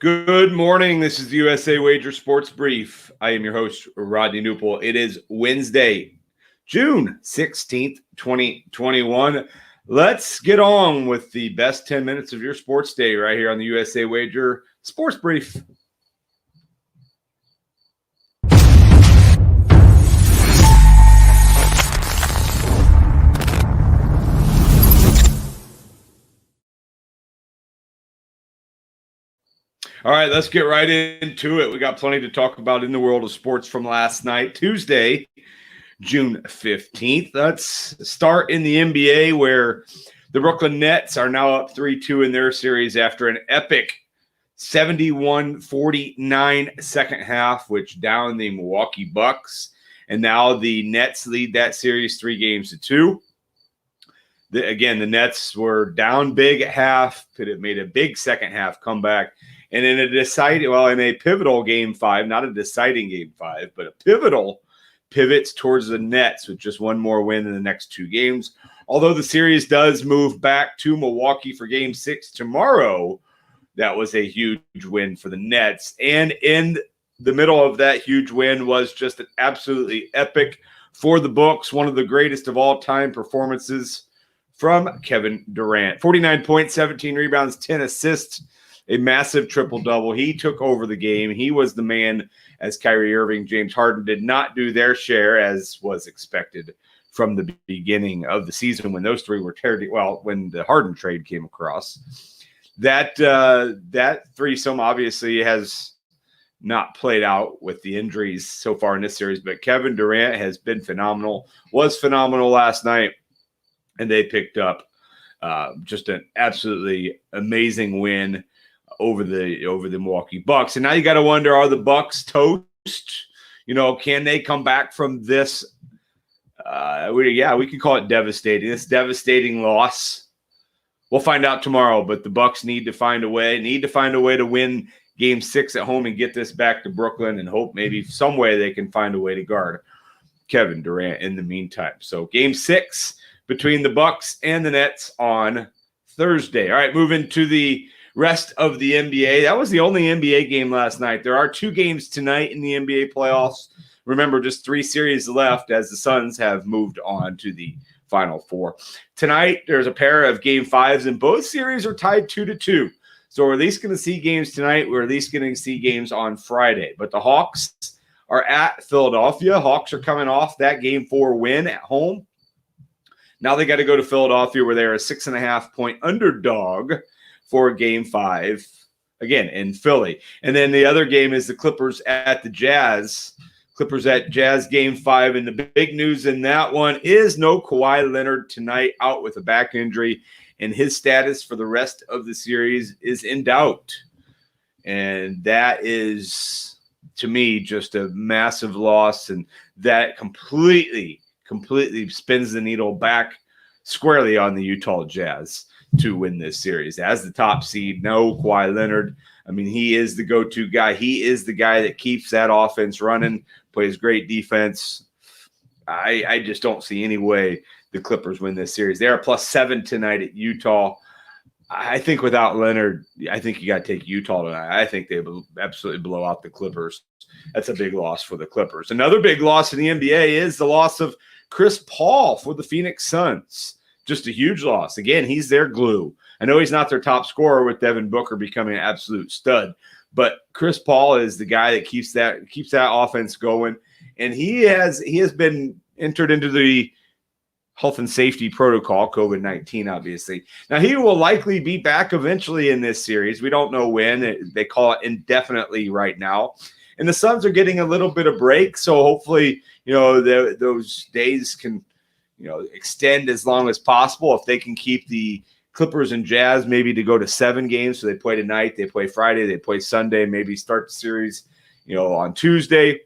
Good morning. This is the USA Wager Sports Brief. I am your host, Rodney Knuppel. It is Wednesday, June 16th, 2021. Let's get on with the best 10 minutes of your sports day right here on the USA Wager Sports Brief. All right, let's get right into it. We got plenty to talk about in the world of sports from last night, Tuesday, June 15th. Let's start in the NBA, where the Brooklyn Nets are now up 3-2 in their series after an epic 71-49 second half, which downed the Milwaukee Bucks. And now the Nets lead that series 3-2. Again, the Nets were down big at half, but it made a big second half comeback. And in a pivotal game 5, not a deciding game 5, but a pivotal pivots towards the Nets with just one more win in the next 2 games. Although the series does move back to Milwaukee for game 6 tomorrow, that was a huge win for the Nets. And in the middle of that huge win was just an absolutely epic for the books, one of the greatest of all time performances from Kevin Durant. 49 points, 17 rebounds, 10 assists. A massive triple-double. He took over the game. He was the man, as Kyrie Irving, James Harden did not do their share, as was expected from the beginning of the season when those three were when the Harden trade came across. That threesome obviously has not played out with the injuries so far in this series, but Kevin Durant has been phenomenal, was phenomenal last night, and they picked up just an absolutely amazing win over the Milwaukee Bucks. And now you got to wonder, are the Bucks toast? Can they come back from this? We can call it devastating. This devastating loss. We'll find out tomorrow, but the Bucks need to find a way to win game 6 at home and get this back to Brooklyn and hope maybe some way they can find a way to guard Kevin Durant in the meantime. So game 6 between the Bucks and the Nets on Thursday. All right, moving to the rest of the NBA. That was the only NBA game last night. There are 2 games tonight in the NBA playoffs. Remember, just 3 series left as the Suns have moved on to the Final Four. Tonight, there's a pair of game 5s, and both series are tied 2-2. So we're at least going to see games tonight. We're at least going to see games on Friday. But the Hawks are at Philadelphia. Hawks are coming off that game 4 win at home. Now they got to go to Philadelphia, where they're a 6.5-point underdog for game 5, again, in Philly. And then the other game is the Clippers at the Jazz. Clippers at Jazz game 5. And the big news in that one is no Kawhi Leonard tonight, out with a back injury. And his status for the rest of the series is in doubt. And that is, to me, just a massive loss. And that completely spins the needle back squarely on the Utah Jazz to win this series. As the top seed, no Kawhi Leonard. I mean, he is the go-to guy. He is the guy that keeps that offense running, plays great defense. I just don't see any way the Clippers win this series. They are +7 tonight at Utah. I think without Leonard, I think you got to take Utah tonight. I think they absolutely blow out the Clippers. That's a big loss for the Clippers. Another big loss in the NBA is the loss of Chris Paul for the Phoenix Suns. Just a huge loss. Again, he's their glue. I know he's not their top scorer with Devin Booker becoming an absolute stud, but Chris Paul is the guy that keeps that offense going. And he has been entered into the health and safety protocol, COVID-19, obviously. Now, he will likely be back eventually in this series. We don't know when. They call it indefinitely right now. And the Suns are getting a little bit of break, so hopefully, those days can extend as long as possible. If they can keep the Clippers and Jazz maybe to go to 7 games, so they play tonight, they play Friday, they play Sunday, maybe start the series, on Tuesday.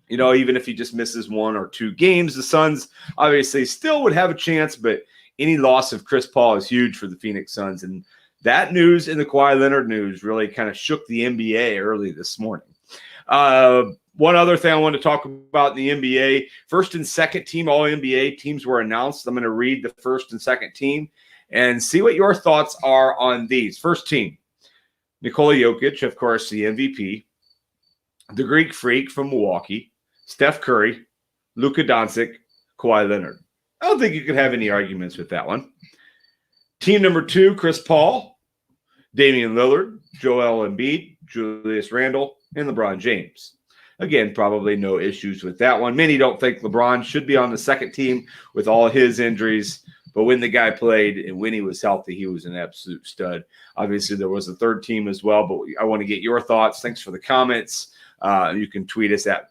Even if he just misses 1 or 2 games, the Suns obviously still would have a chance, but any loss of Chris Paul is huge for the Phoenix Suns. And that news and the Kawhi Leonard news really kind of shook the NBA early this morning. One other thing I want to talk about in the NBA, first and second team All-NBA teams were announced. I'm going to read the first and second team and see what your thoughts are on these. First team, Nikola Jokic, of course, the MVP. The Greek Freak from Milwaukee. Steph Curry. Luka Doncic. Kawhi Leonard. I don't think you could have any arguments with that one. Team number 2, Chris Paul. Damian Lillard. Joel Embiid. Julius Randle. And LeBron James. Again, probably no issues with that one. Many don't think LeBron should be on the second team with all his injuries. But when the guy played and when he was healthy, he was an absolute stud. Obviously, there was a third team as well, but I want to get your thoughts. Thanks for the comments. You can tweet us at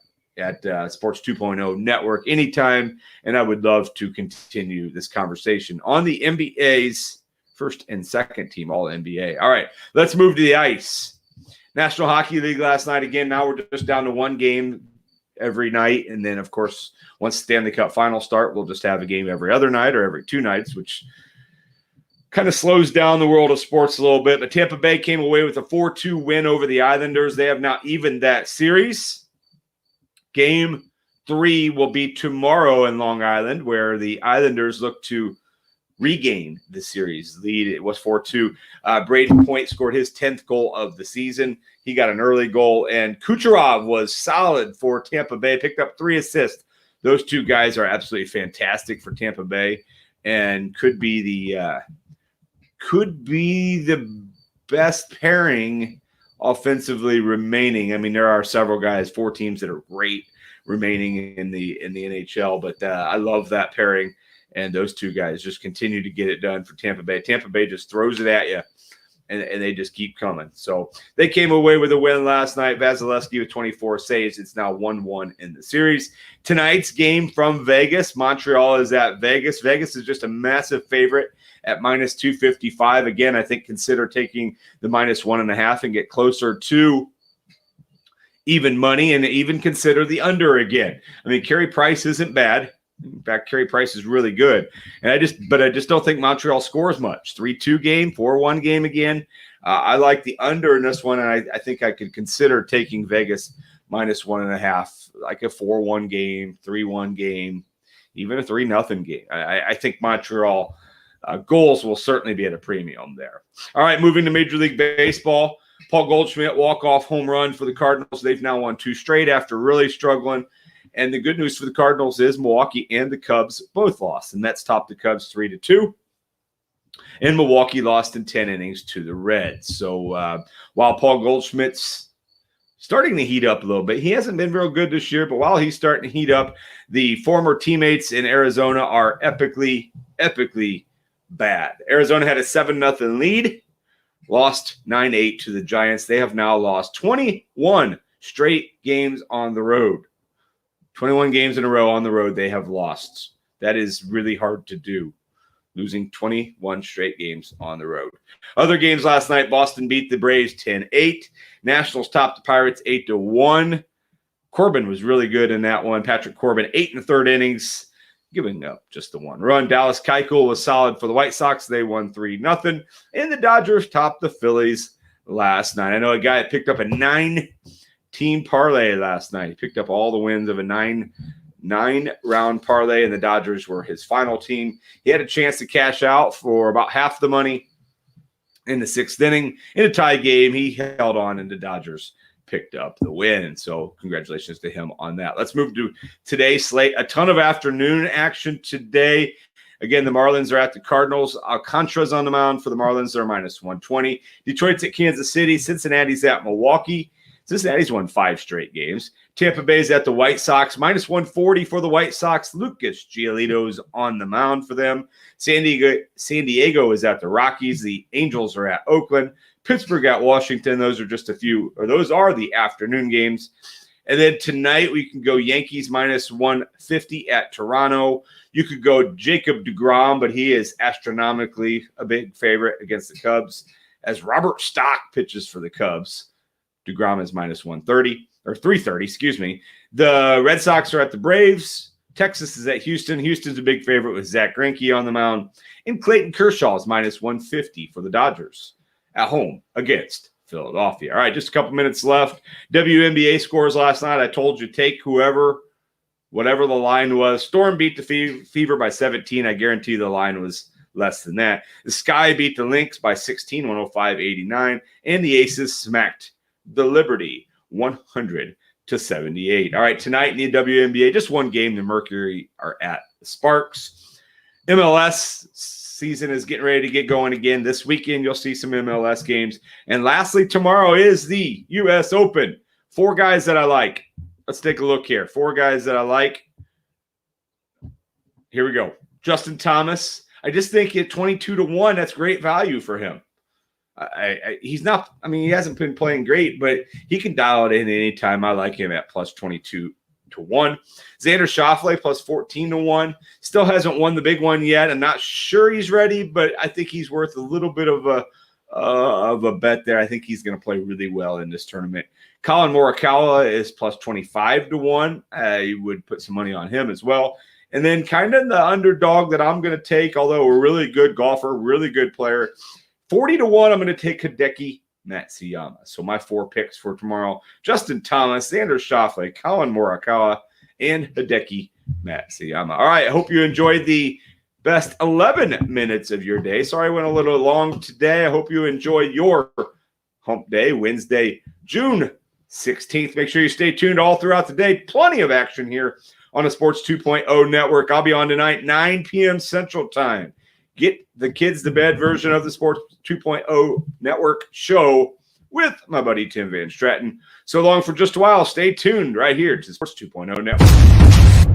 Sports 2.0 Network anytime, and I would love to continue this conversation on the NBA's first and second team, all NBA. All right, let's move to the ice. National Hockey League last night. Again, now we're just down to one game every night, and then, of course, once the Stanley Cup finals start, we'll just have a game every other night or every 2 nights, which kind of slows down the world of sports a little bit. But Tampa Bay came away with a 4-2 win over the Islanders. They have now evened that series. Game 3 will be tomorrow in Long Island, where the Islanders look to regain the series lead. It was 4-2. Braden Point scored his 10th goal of the season. He got an early goal, and Kucherov was solid for Tampa Bay, picked up 3 assists. Those 2 guys are absolutely fantastic for Tampa Bay and could be the best pairing offensively remaining. I mean, there are several guys, 4 teams that are great remaining in the NHL, but I love that pairing. And those 2 guys just continue to get it done for Tampa Bay. Tampa Bay just throws it at you, and they just keep coming. So they came away with a win last night. Vasilevsky with 24 saves. It's now 1-1 in the series. Tonight's game from Vegas. Montreal is at Vegas. Vegas is just a massive favorite at minus 255. Again, I think consider taking the minus 1.5 and get closer to even money, and even consider the under again. I mean, Carey Price isn't bad. In fact, Carey Price is really good. And I just don't think Montreal scores much. 3-2 game, 4-1 game again. I like the under in this one, and I think I could consider taking Vegas minus 1.5, like a 4-1 game, 3-1 game, even a 3-0 game. I think Montreal goals will certainly be at a premium there. All right, moving to Major League Baseball. Paul Goldschmidt walk-off home run for the Cardinals. They've now won 2 straight after really struggling. And the good news for the Cardinals is Milwaukee and the Cubs both lost. The Mets topped the Cubs 3-2. And Milwaukee lost in 10 innings to the Reds. So while Paul Goldschmidt's starting to heat up a little bit, he hasn't been real good this year. But while he's starting to heat up, the former teammates in Arizona are epically bad. Arizona had a 7-0 lead, lost 9-8 to the Giants. They have now lost 21 straight games on the road. 21 games in a row on the road they have lost. That is really hard to do, losing 21 straight games on the road. Other games last night, Boston beat the Braves 10-8. Nationals topped the Pirates 8-1. Corbin was really good in that one. Patrick Corbin, 8 1/3 innings, giving up just the 1 run. Dallas Keuchel was solid for the White Sox. They won 3-0. And the Dodgers topped the Phillies last night. I know a guy that picked up a 9-team parlay last night. He picked up all the wins of a nine-round parlay, and the Dodgers were his final team. He had a chance to cash out for about half the money in the 6th inning. In a tie game, he held on, and the Dodgers picked up the win. And so congratulations to him on that. Let's move to today's slate. A ton of afternoon action today. Again, the Marlins are at the Cardinals. Alcantara's on the mound for the Marlins. They're minus 120. Detroit's at Kansas City. Cincinnati's at Milwaukee. Cincinnati's won 5 straight games. Tampa Bay's at the White Sox, minus 140 for the White Sox. Lucas Giolito's on the mound for them. San Diego is at the Rockies. The Angels are at Oakland. Pittsburgh at Washington. Those are just a few, or those are the afternoon games. And then tonight we can go Yankees minus 150 at Toronto. You could go Jacob deGrom, but he is astronomically a big favorite against the Cubs as Robert Stock pitches for the Cubs. DeGrom is minus 130 or 330, excuse me. The Red Sox are at the Braves. Texas is at Houston. Houston's a big favorite with Zach Greinke on the mound. And Clayton Kershaw is minus 150 for the Dodgers at home against Philadelphia. All right, just a couple minutes left. WNBA scores last night. I told you take whatever the line was. Storm beat the Fever by 17. I guarantee the line was less than that. The Sky beat the Lynx by 16, 105-89, and the Aces smacked the Liberty 100-78. All right, tonight in the WNBA, just one game. The Mercury are at the Sparks. MLS season is getting ready to get going again. This weekend, you'll see some MLS games. And lastly, tomorrow is the U.S. Open. 4 guys that I like. Let's take a look here. 4 guys that I like. Here we go. Justin Thomas. I just think at 22-1, that's great value for him. He's not, I mean, he hasn't been playing great, but he can dial it in anytime. I like him at plus 22-1. Xander Schauffele plus 14-1. Still hasn't won the big one yet. I'm not sure he's ready, but I think he's worth a little bit of a bet there. I think he's going to play really well in this tournament. Colin Morikawa is plus 25-1. You would put some money on him as well. And then kind of the underdog that I'm going to take, although a really good golfer, really good player, 40-1, I'm going to take Hideki Matsuyama. So my 4 picks for tomorrow: Justin Thomas, Xander Schauffele, Colin Morikawa, and Hideki Matsuyama. All right, I hope you enjoyed the best 11 minutes of your day. Sorry I went a little long today. I hope you enjoyed your Hump Day, Wednesday, June 16th. Make sure you stay tuned all throughout the day. Plenty of action here on the Sports 2.0 network. I'll be on tonight, 9 p.m. Central Time. Get the kids to bed version of the Sports 2.0 network show with my buddy Tim Van Stratton. So long for just a while. Stay tuned right here to the Sports 2.0 network.